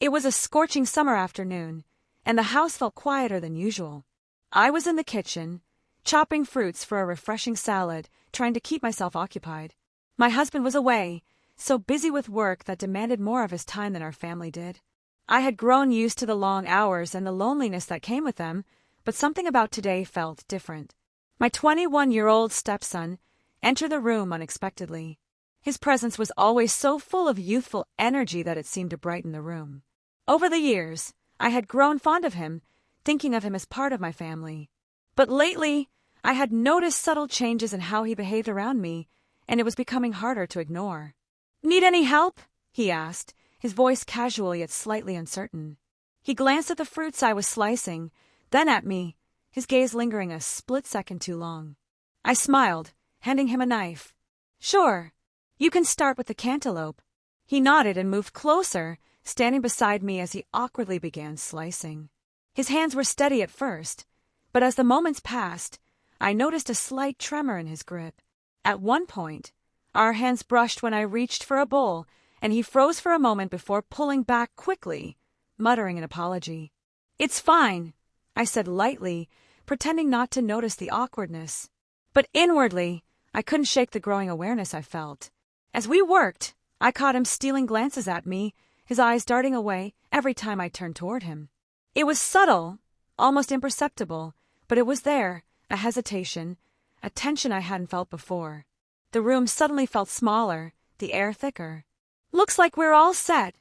It was a scorching summer afternoon, and the house felt quieter than usual. I was in the kitchen, chopping fruits for a refreshing salad, trying to keep myself occupied. My husband was away, so busy with work that demanded more of his time than our family did. I had grown used to the long hours and the loneliness that came with them, but something about today felt different. My 21-year-old stepson entered the room unexpectedly. His presence was always so full of youthful energy that it seemed to brighten the room. Over the years, I had grown fond of him, thinking of him as part of my family. But lately, I had noticed subtle changes in how he behaved around me, and it was becoming harder to ignore. "Need any help?" he asked, his voice casual yet slightly uncertain. He glanced at the fruits I was slicing, then at me, his gaze lingering a split second too long. I smiled, handing him a knife. "Sure. You can start with the cantaloupe." He nodded and moved closer, standing beside me as he awkwardly began slicing. His hands were steady at first, but as the moments passed, I noticed a slight tremor in his grip. At one point, our hands brushed when I reached for a bowl, and he froze for a moment before pulling back quickly, muttering an apology. "It's fine," I said lightly, pretending not to notice the awkwardness. But inwardly, I couldn't shake the growing awareness I felt. As we worked, I caught him stealing glances at me, his eyes darting away every time I turned toward him. It was subtle, almost imperceptible, but it was there, a hesitation, a tension I hadn't felt before. The room suddenly felt smaller, the air thicker. "Looks like we're all set,"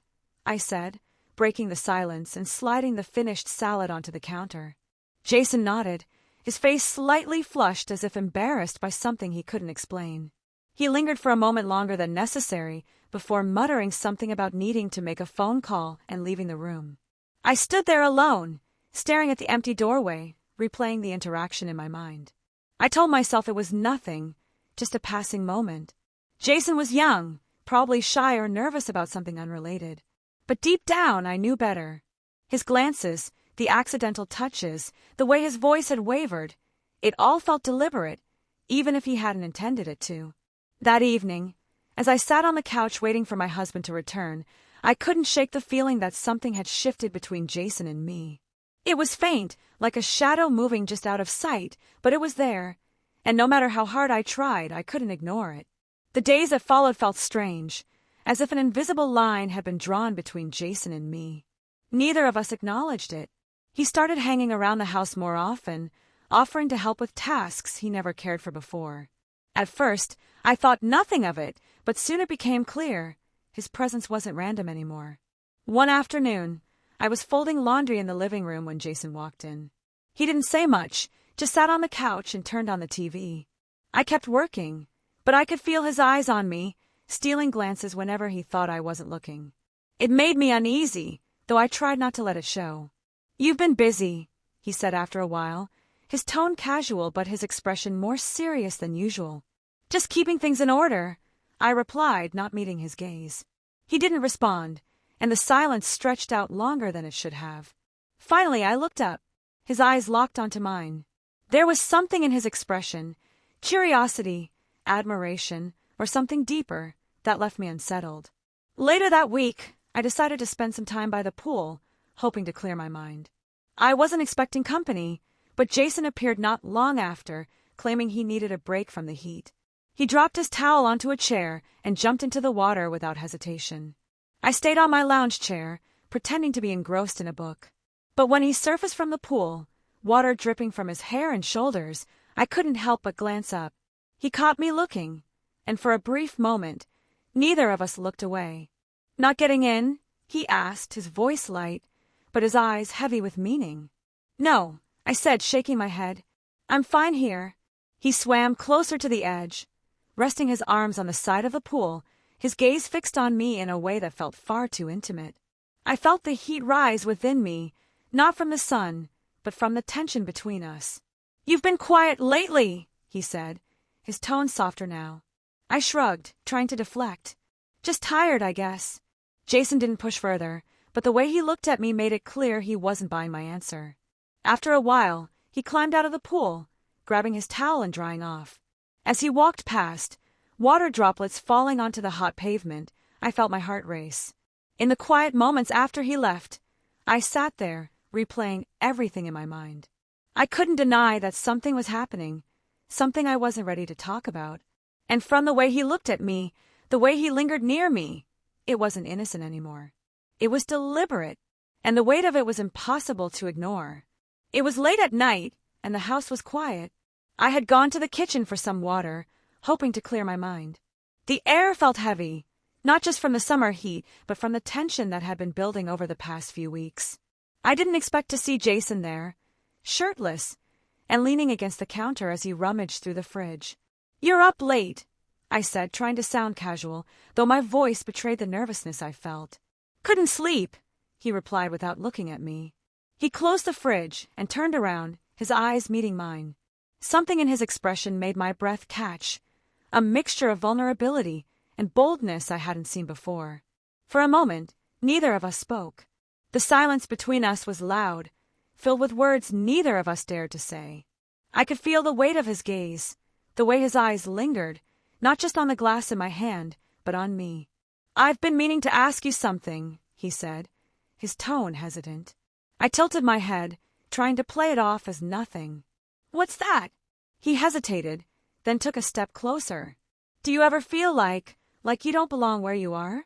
I said, breaking the silence and sliding the finished salad onto the counter. Jason nodded, his face slightly flushed as if embarrassed by something he couldn't explain. He lingered for a moment longer than necessary before muttering something about needing to make a phone call and leaving the room. I stood there alone, staring at the empty doorway, replaying the interaction in my mind. I told myself it was nothing, just a passing moment. Jason was young, probably shy or nervous about something unrelated. But deep down, I knew better. His glances, the accidental touches, the way his voice had wavered, it all felt deliberate, even if he hadn't intended it to. That evening, as I sat on the couch waiting for my husband to return, I couldn't shake the feeling that something had shifted between Jason and me. It was faint, like a shadow moving just out of sight, but it was there, and no matter how hard I tried, I couldn't ignore it. The days that followed felt strange, as if an invisible line had been drawn between Jason and me. Neither of us acknowledged it. He started hanging around the house more often, offering to help with tasks he never cared for before. At first, I thought nothing of it, but soon it became clear. His presence wasn't random anymore. One afternoon, I was folding laundry in the living room when Jason walked in. He didn't say much, just sat on the couch and turned on the TV. I kept working, but I could feel his eyes on me, stealing glances whenever he thought I wasn't looking. It made me uneasy, though I tried not to let it show. "You've been busy," he said after a while, his tone casual but his expression more serious than usual. "Just keeping things in order," I replied, not meeting his gaze. He didn't respond, and the silence stretched out longer than it should have. Finally, I looked up. His eyes locked onto mine. There was something in his expression, curiosity, admiration, or something deeper, that left me unsettled. Later that week, I decided to spend some time by the pool, hoping to clear my mind. I wasn't expecting company, but Jason appeared not long after, claiming he needed a break from the heat. He dropped his towel onto a chair and jumped into the water without hesitation. I stayed on my lounge chair, pretending to be engrossed in a book. But when he surfaced from the pool, water dripping from his hair and shoulders, I couldn't help but glance up. He caught me looking, and for a brief moment, neither of us looked away. "Not getting in?" he asked, his voice light, but his eyes heavy with meaning. "No," I said, shaking my head. "I'm fine here." He swam closer to the edge, resting his arms on the side of the pool, his gaze fixed on me in a way that felt far too intimate. I felt the heat rise within me, not from the sun, but from the tension between us. "You've been quiet lately," he said, his tone softer now. I shrugged, trying to deflect. "Just tired, I guess." Jason didn't push further, but the way he looked at me made it clear he wasn't buying my answer. After a while, he climbed out of the pool, grabbing his towel and drying off. As he walked past, water droplets falling onto the hot pavement, I felt my heart race. In the quiet moments after he left, I sat there, replaying everything in my mind. I couldn't deny that something was happening, something I wasn't ready to talk about. And from the way he looked at me, the way he lingered near me, it wasn't innocent anymore. It was deliberate, and the weight of it was impossible to ignore. It was late at night, and the house was quiet. I had gone to the kitchen for some water, hoping to clear my mind. The air felt heavy, not just from the summer heat, but from the tension that had been building over the past few weeks. I didn't expect to see Jason there, shirtless, and leaning against the counter as he rummaged through the fridge. "You're up late," I said, trying to sound casual, though my voice betrayed the nervousness I felt. "Couldn't sleep," he replied without looking at me. He closed the fridge and turned around, his eyes meeting mine. Something in his expression made my breath catch, a mixture of vulnerability and boldness I hadn't seen before. For a moment, neither of us spoke. The silence between us was loud, filled with words neither of us dared to say. I could feel the weight of his gaze, the way his eyes lingered, not just on the glass in my hand, but on me. "I've been meaning to ask you something," he said, his tone hesitant. I tilted my head, trying to play it off as nothing. "What's that?" He hesitated, then took a step closer. "Do you ever feel like you don't belong where you are?"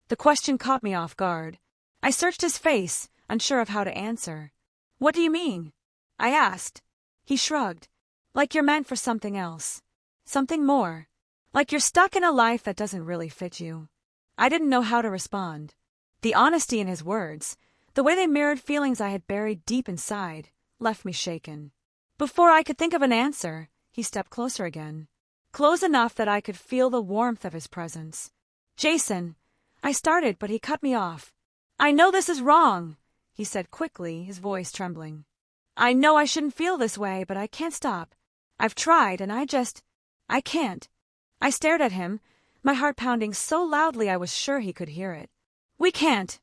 The question caught me off guard. I searched his face, unsure of how to answer. "What do you mean?" I asked. He shrugged. "Like you're meant for something else. Something more. Like you're stuck in a life that doesn't really fit you." I didn't know how to respond. The honesty in his words, the way they mirrored feelings I had buried deep inside, left me shaken. Before I could think of an answer, he stepped closer again, close enough that I could feel the warmth of his presence. "Jason," I started, but he cut me off. "I know this is wrong," he said quickly, his voice trembling. "I know I shouldn't feel this way, but I can't stop. I've tried, and I can't." I stared at him, my heart pounding so loudly I was sure he could hear it. "We can't,"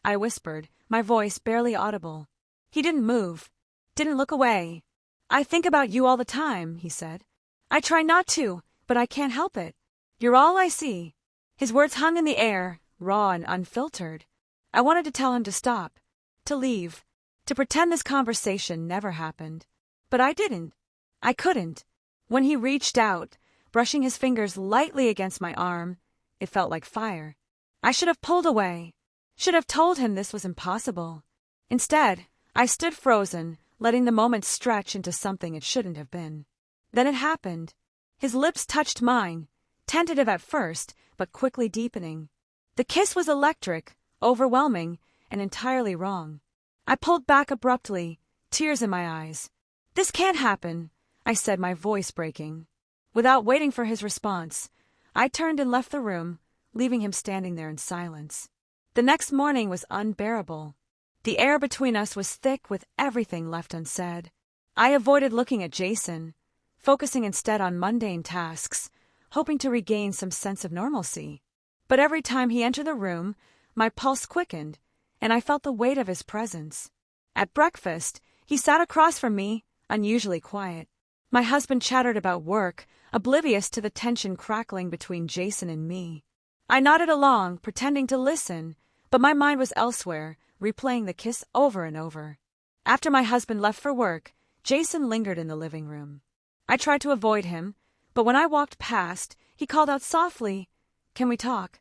I whispered, my voice barely audible. He didn't move, didn't look away. "I think about you all the time," he said. "I try not to, but I can't help it. You're all I see." His words hung in the air, raw and unfiltered. I wanted to tell him to stop, to leave, to pretend this conversation never happened. But I didn't. I couldn't. When he reached out, brushing his fingers lightly against my arm, it felt like fire. I should have pulled away, should have told him this was impossible. Instead, I stood frozen, letting the moment stretch into something it shouldn't have been. Then it happened. His lips touched mine, tentative at first, but quickly deepening. The kiss was electric, overwhelming, and entirely wrong. I pulled back abruptly, tears in my eyes. "This can't happen," I said, my voice breaking. Without waiting for his response, I turned and left the room, leaving him standing there in silence. The next morning was unbearable. The air between us was thick with everything left unsaid. I avoided looking at Jason, focusing instead on mundane tasks, hoping to regain some sense of normalcy. But every time he entered the room, my pulse quickened, and I felt the weight of his presence. At breakfast, he sat across from me, unusually quiet. My husband chattered about work, oblivious to the tension crackling between Jason and me. I nodded along, pretending to listen, but my mind was elsewhere, replaying the kiss over and over. After my husband left for work, Jason lingered in the living room. I tried to avoid him, but when I walked past, he called out softly, "Can we talk?"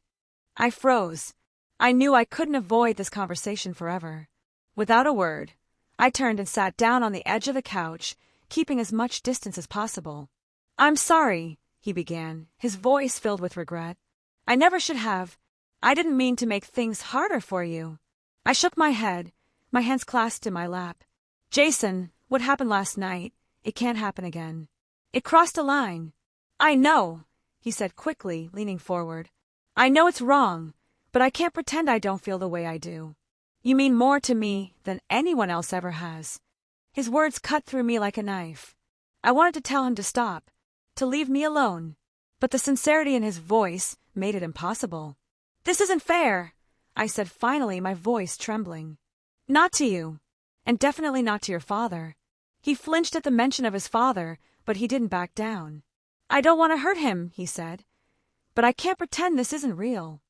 I froze. I knew I couldn't avoid this conversation forever. Without a word, I turned and sat down on the edge of the couch, keeping as much distance as possible. "I'm sorry," he began, his voice filled with regret. "I never should have. I didn't mean to make things harder for you." I shook my head, my hands clasped in my lap. "Jason, what happened last night, it can't happen again. It crossed a line." "I know," he said quickly, leaning forward. "I know it's wrong, but I can't pretend I don't feel the way I do. You mean more to me than anyone else ever has." His words cut through me like a knife. I wanted to tell him to stop, to leave me alone, but the sincerity in his voice made it impossible. "This isn't fair," I said finally, my voice trembling. "Not to you, and definitely not to your father." He flinched at the mention of his father, but he didn't back down. "I don't want to hurt him," he said, "but I can't pretend this isn't real.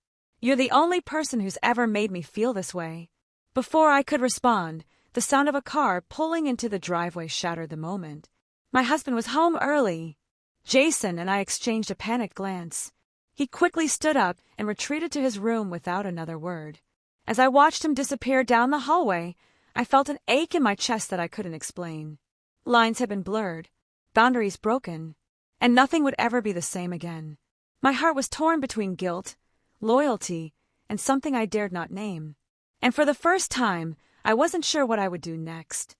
You're the only person who's ever made me feel this way. Before I could respond, the sound of a car pulling into the driveway shattered the moment. My husband was home early. Jason and I exchanged a panicked glance. He quickly stood up and retreated to his room without another word. As I watched him disappear down the hallway, I felt an ache in my chest that I couldn't explain. Lines had been blurred, boundaries broken, and nothing would ever be the same again. My heart was torn between guilt, loyalty, and something I dared not name. And for the first time, I wasn't sure what I would do next.